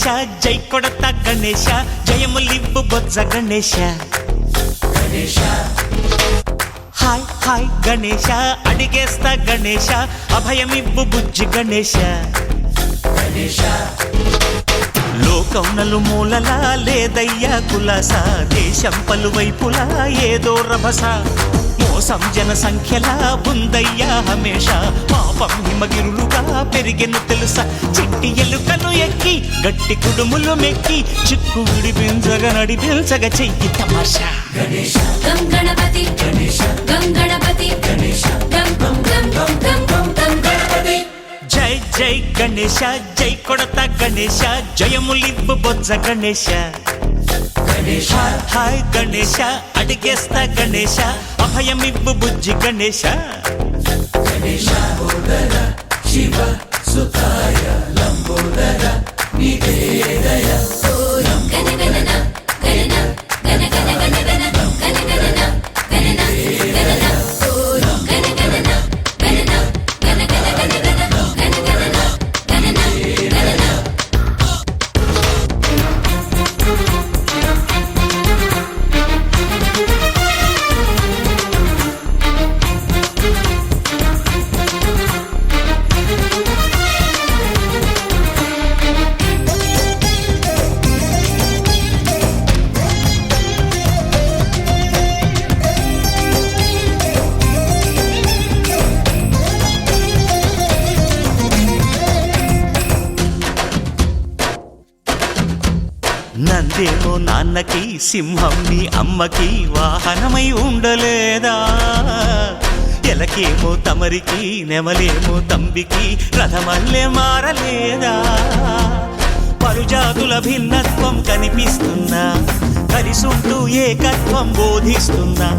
జై కొడత గణేశ జయములివ్వు బొజ్జ Ganesha hi hi Ganesha అడిగేస్తా Ganesha అభయమివ్వు బుజ్జి గణేశ లోకం నలుమూలలా లేదయ్యా కులాస దేశం పలువైపులా ఏదో రభస మోసం జన సంఖ్యలా ఉందయ్యా హమేష పాపం హిమగిరులుగా పెరిగెను తెలుసా చిట్టి ఎలుకను ఎక్కి గట్టి కుడుములు మెక్కి చిక్కు విడిపించగా నడిపించగా చెయ్యి తమాషా గం గణపతి గం గణపతి గం గం గం గం గం గం గం గణపతి జై జై గణేశ జై కొడత గణేశ జయములివ్వు బొజ్జ గణేశ హాయ్ గణేశ అడిగేస్తా గణేశ అభయమివ్వు బుజ్జి గణేశ శివ సుతాయ లంబోదర నివేదయ గణ గణన గణన గణ గణ గణ గణ గణ గణన గణన గణన గణ గణన గణన గణ గణ గణ గణ గణ గణన గణన గణన నందేమో నాన్నకి సింహం నీ అమ్మకి వాహనమై ఉండలేదా ఎలకేమో తమరికి నెమలేమో తంబికి రథమల్లే మారలేదా పలుజాతుల భిన్నత్వం కనిపిస్తున్నా కలిసుంటూ ఏకత్వం బోధిస్తున్నా